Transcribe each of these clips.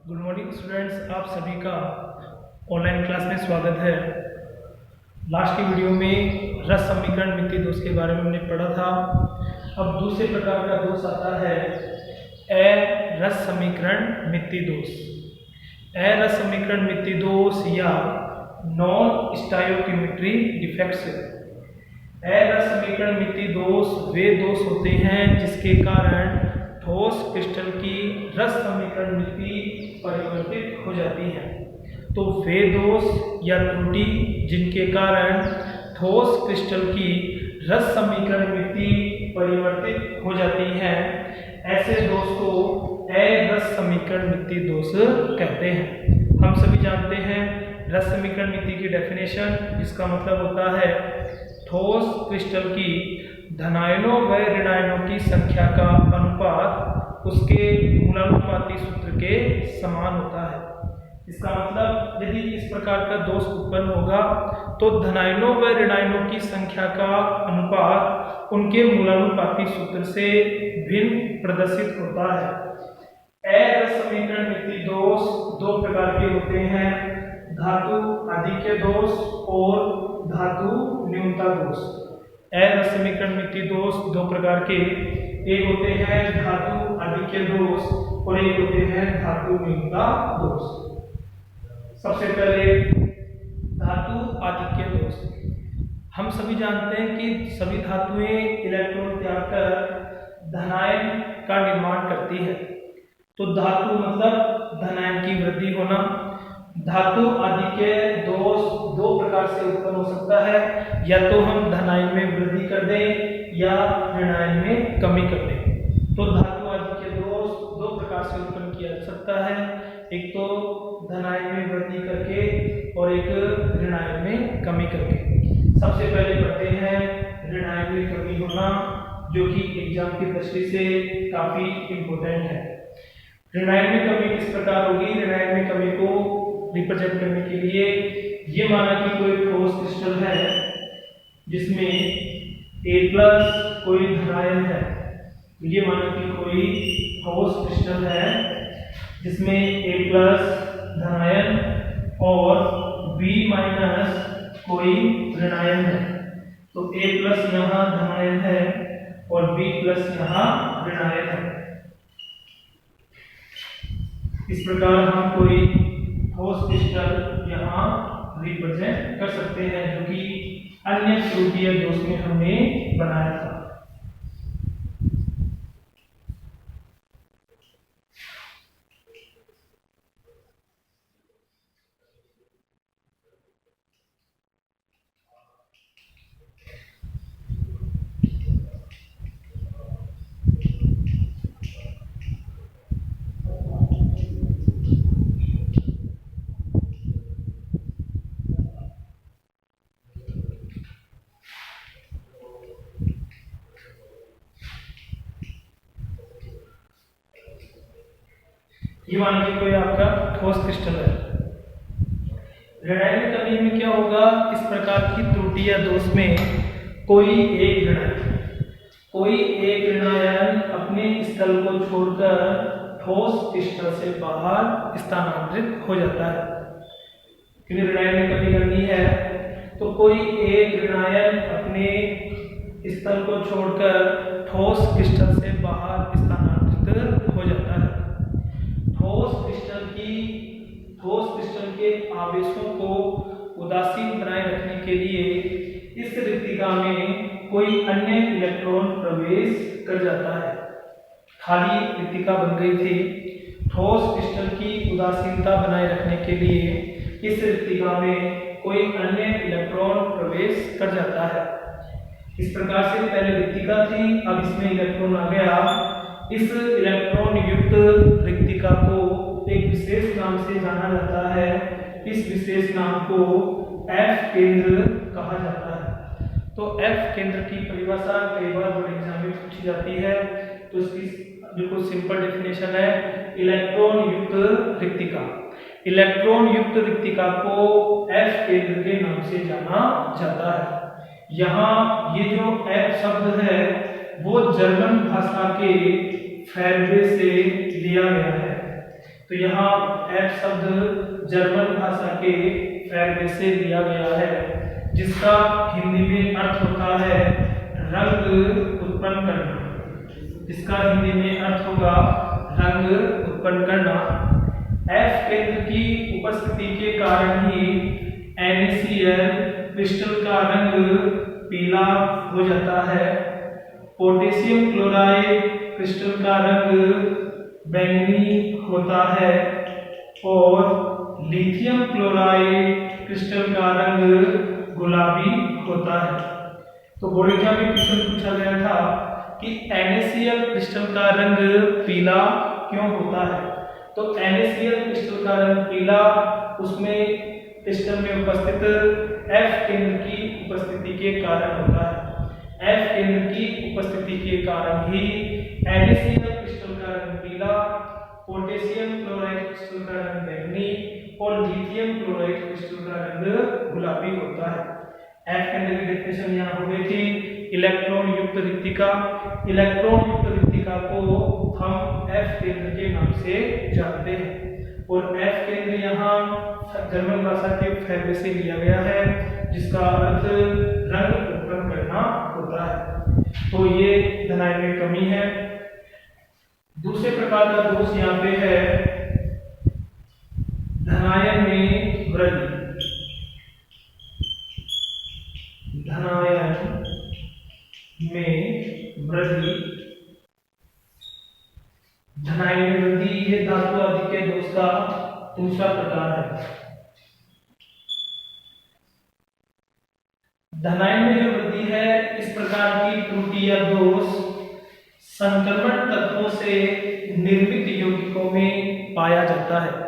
Good morning students, आप सभी का ऑनलाइन क्लास में स्वागत है। लास्ट की वीडियो में रस समीकरण मिति दोष के बारे में हमने पढ़ा था। अब दूसरे प्रकार का दोष आता है अरस समीकरण मिति दोष। अरस समीकरण मिति दोष या नॉन स्टायोकिमेट्री डिफेक्ट्स। अरस समीकरण मिति दोष वे दोष होते हैं जिसके कारण ठोस क्रिस्टल की रस समीकरण मिति परिवर्तित हो जाती है। तो वे दोष या त्रुटि जिनके कारण ठोस क्रिस्टल की रस समीकरण मिति परिवर्तित हो जाती है, ऐसे दोष को अरस समीकरण मिति दोष कहते हैं। हम सभी जानते हैं रस समीकरण मिति की डेफिनेशन, जिसका मतलब होता है ठोस क्रिस्टल की धनायनों व ऋणायनों की संख्या का अनुपात उसके मूलानुपाती सूत्र के समान होता है। इसका मतलब यदि इस प्रकार का दोष उत्पन्न होगा तो धनायनों व ऋणायनों की संख्या का अनुपात उनके मूलानुपाती सूत्र से भिन्न प्रदर्शित होता है। अरस समीकरण मिति दोष दो प्रकार के होते हैं, धातु आधिक्य दोष और धातु न्यूनता दोष। अरस समीकरण मिति दोष दो प्रकार के, एक होते हैं धातु आधिक्य दोष और एक होते हैं धातु न्यूनता दोष। सबसे पहले धातु आधिक्य दोष। हम सभी जानते हैं कि सभी धातुएं इलेक्ट्रॉन त्याग कर धनायन का निर्माण करती है। तो धातु मतलब धनायन की वृद्धि होना। धातु आधिक्य दोष दो प्रकार से उत्पन्न हो सकता है, या तो हम धनायन में वृद्धि कर दें या ऋणायन में कमी कर दें। तो धातु आधिक्य दोष दो प्रकार से उत्पन्न किया जा सकता है, एक तो धनायन में वृद्धि करके और एक ऋणायन में कमी करके। सबसे पहले पढ़ते हैं ऋणायन में कमी होना, जो कि एग्जाम की दृष्टि से काफी इंपोर्टेंट है। ऋणायन में कमी किस प्रकार होगी? ऋणायन में कमी को रिप्रेजेंट करने के लिए ये माना कि कोई ठोस क्रिस्टल है जिसमें A+ कोई धनायन है। ये माना कि कोई ठोस क्रिस्टल है जिसमें A+ धनायन और B- कोई ऋणायन है। तो A+ यहाँ धनायन है और B+ यहाँ ऋणायन है। इस प्रकार हम कोई ठोस क्रिस्टल यहाँ रिप्रेजेंट कर सकते हैं, जो कि अन्य त्रुटीय दोष में हमने बनाया था। ये मान लीजिए कोई आपका ठोस क्रिस्टल है। ऋणायन में कमी में क्या होगा? इस प्रकार की त्रुटि या दोष में कोई एक ऋणायन अपने स्थल को छोड़कर ठोस क्रिस्टल से बाहर स्थानांतरित हो जाता है। क्योंकि ऋणायन में कमी करनी है तो कोई एक ऋणायन अपने स्थल को छोड़कर ठोस क्रिस्टल से बाहर स्थानांतरित हो जाता है। ठोस क्रिस्टल के आवेशों को उदासीन बनाए रखने के लिए इस रिक्तिका में कोई अन्य इलेक्ट्रॉन प्रवेश कर जाता है। खाली रिक्तिका बन गई थी। ठोस क्रिस्टल की उदासीनता बनाए रखने के लिए इस रिक्तिका में कोई अन्य इलेक्ट्रॉन प्रवेश कर जाता है। इस प्रकार से पहले रिक्तिका थी, अब इसमें इलेक्ट्रॉन आ गया। इस इलेक्ट्रॉन युक्त रिक्तिका को एक विशेष नाम से जाना जाता है। इस विशेष नाम को F केंद्र कहा जाता है। तो F केंद्र की परिभाषा कई बार बोर्ड एग्जाम में पूछी जाती है, तो इसकी बिल्कुल सिंपल डेफिनेशन है इलेक्ट्रॉन युक्त रिक्तिका। इलेक्ट्रॉन युक्त रिक्तिका को F केंद्र के नाम से जाना जाता है। यहाँ ये जो F शब्द है वो जर्मन भाषा के फैरवे से लिया गया है। तो यहाँ F शब्द जर्मन भाषा के फैर्बे से लिया गया है, जिसका हिंदी में अर्थ होता है रंग उत्पन्न करना। जिसका हिंदी में अर्थ होगा रंग उत्पन्न करना। F केंद्र की उपस्थिति के कारण ही NaCl क्रिस्टल का रंग पीला हो जाता है। पोटेशियम क्लोराइड क्रिस्टल का रंग बैंगनी होता है और लिथियम क्लोराइड क्रिस्टल का रंग गुलाबी होता है। तो बोर्ड एग्जाम में क्वेश्चन पूछा गया था कि NaCl क्रिस्टल का रंग पीला क्यों होता है। तो NaCl क्रिस्टल का रंग पीला उसमें क्रिस्टल में उपस्थित F केंद्र की उपस्थिति के कारण होता है। F केंद्र की उपस्थिति के कारण ही NaCl क्रिस्टल का रंग पीला, पोटेशियम क्लोराइड क्रिस्टल का रंग बैंगनी और लिथियम क्लोराइड क्रिस्टल का रंग गुलाबी होता है। F केंद्र की डेफिनेशन यहाँ हो गई थी इलेक्ट्रॉन युक्त रिक्तिका। इलेक्ट्रॉन युक्त रिक्तिका को हम F केंद्र के नाम से जानते हैं और F केंद्र यहाँ जर्मन भाषा के फैर्बे से लिया गया है, जिसका अर्थ रंग उत्पन्न करना होता है। तो ये धनायन में कमी है। दूसरे प्रकार का दोष यहाँ पे है धनायन में वृद्धि। धनायन में वृद्धि, धनायन में वृद्धि ये धातु आदि के दोष का दूसरा प्रकार है। धनायन में जो वृद्धि है, इस प्रकार की त्रुटि या दोष संक्रमण तत्वों से निर्मित यौगिकों में पाया जाता है।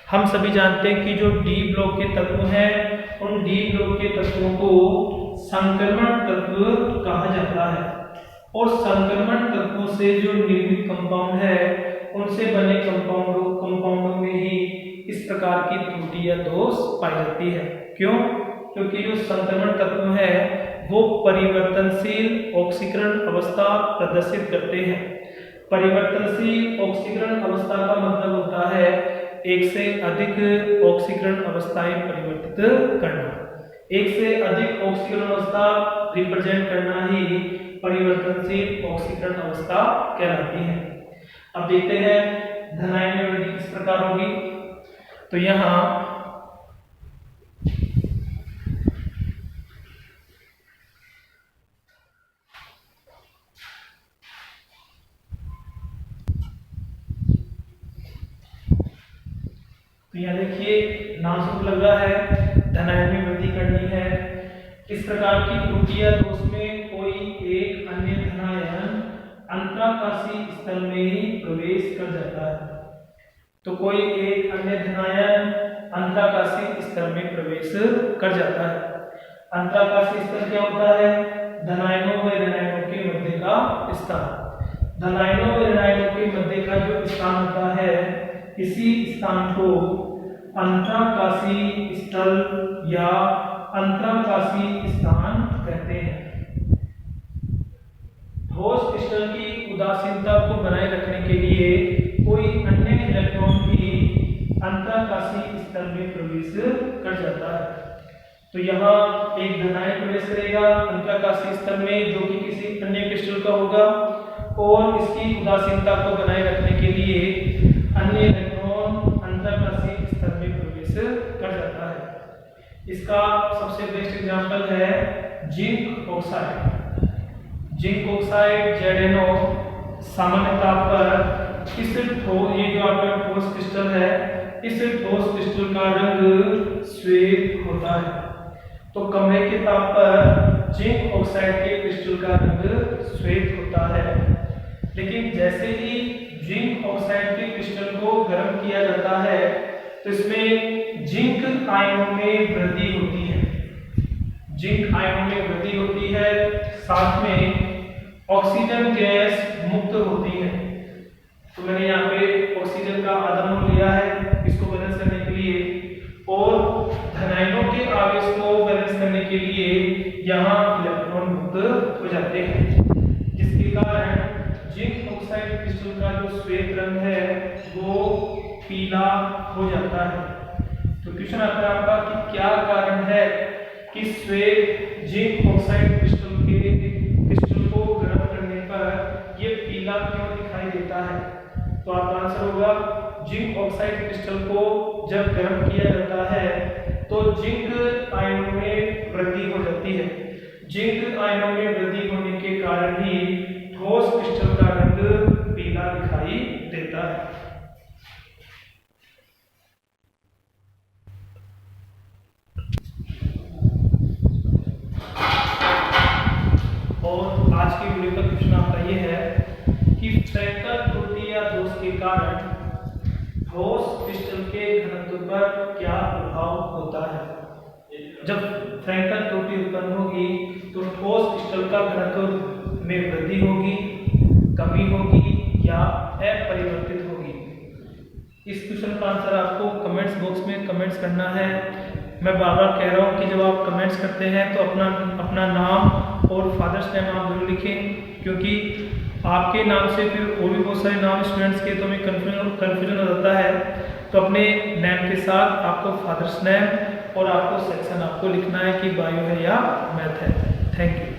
हम सभी जानते हैं कि जो डी ब्लॉक के तत्व हैं, उन डी ब्लॉक के तत्वों को संक्रमण तत्व कहा जाता है और संक्रमण तत्वों से जो निर्मित कंपाउंड है, उनसे बने कंपाउंडों में ही इस प्रकार की त्रुटि या दोष पाई जाती है। क्यों? क्योंकि जो संक्रमण तत्व है वो परिवर्तनशील ऑक्सीकरण अवस्था प्रदर्शित करते हैं। परिवर्तनशील ऑक्सीकरण अवस्था का मतलब होता है एक से अधिक ऑक्सीकरण अवस्थाएं परिवर्तित करना। एक से अधिक ऑक्सीकरण अवस्था रिप्रेजेंट करना ही परिवर्तनशील ऑक्सीकरण अवस्था कहलाती है। अब देखते हैं धनायन में वृद्धि किस प्रकार होगी। तो यहाँ देखिए नाम से लग रहा है धनायन में वृद्धि करनी है। इस प्रकार की त्रुटि या दोष में कोई एक अन्य धनायन अंतराकाशी स्थल में प्रवेश कर जाता है। तो कोई एक अन्य धनायन अंतराकाशी स्थल में प्रवेश कर जाता है। अंतराकाशी स्थल क्या होता है? धनायनों व ऋणायनों के मध्य का स्थान। धनायनों व ऋणायनों के मध्य का जो स्थान होता है, इसी स्थान को अंतराकाशी स्थल या अंतराकाशी स्थान कहते हैं। ठोस क्रिस्टल की उदासीनता को बनाए रखने के लिए कोई अन्य इलेक्ट्रॉन भी अंतराकाशी स्थल में प्रवेश कर जाता है। तो यहाँ एक धनायन प्रवेश करेगा अंतराकाशी स्थल में, जो कि किसी अन्य क्रिस्टल का होगा, और इसकी उदासीनता को बनाए रखने के लिए अन्य इलेक्ट्रॉन अंतराकाशी स्तर में प्रवेश कर जाता है। इसका सबसे बेस्ट एग्जांपल है zinc oxide. Zinc oxide ZnO सामान्य ताप पर इस ये जो आपका ठोस क्रिस्टल है, इस ठोस क्रिस्टल का रंग श्वेत होता है। तो कमरे के ताप पर जिंक ऑक्साइड के क्रिस्टल का रंग श्वेत होता है। लेकिन जैसे ही जिंक ऑक्साइड के क्रिस्टल को गर्म किया जाता है, तो इसमें जिंक आयनों में वृद्धि होती है। जिंक आयनों में वृद्धि होती है, साथ में ऑक्सीजन गैस मुक्त होती है। तो मैंने यहाँ पे ऑक्सीजन का आधा मोल लिया है इसको बैलेंस करने के लिए, और धनायनों के आवेश को बैलेंस करने के लिए यहाँ इलेक्ट्रॉन मुक्त हो जाते हैं, जिसके कारण जिंक ऑक्साइड क्रिस्टल का जो श्वेत रंग है वो पीला हो जाता है। तो क्वेश्चन आता है आपका कि क्या कारण है कि श्वेत जिंक ऑक्साइड क्रिस्टल को गर्म करने पर ये पीला क्यों दिखाई देता है। तो आपका आंसर होगा जिंक ऑक्साइड क्रिस्टल को जब गर्म किया जाता है तो जिंक आयनों में वृद्धि हो जाती है। जिंक आयनों में वृद्धि होने के कारण ही ठोस क्रिस्टल का रंग पीला दिखाई देता है। और आज की वीडियो का क्वेश्चन आपका ये है कि फ्रैक्टल त्रुटि या दोष के कारण ठोस क्रिस्टल के घनत्व पर क्या प्रभाव होता है। जब फ्रैक्टल त्रुटि उत्पन्न होगी तो ठोस क्रिस्टल का घनत्व में वृद्धि होगी, कमी होगी या अपरिवर्तित होगी। इस क्वेश्चन का आंसर आपको कमेंट्स बॉक्स में कमेंट्स करना है। मैं बार बार कह रहा हूँ कि जब आप कमेंट्स करते हैं तो अपना नाम और फादर्स नेम आप जरूर लिखें, क्योंकि आपके नाम से फिर और भी बहुत सारे नाम स्टूडेंट्स के तो हमें कन्फ्यूजन हो जाता है। तो अपने नेम के साथ आपको फादर्स नेम और आपको सेक्शन आपको लिखना है कि बायो है या मैथ है। Thank you.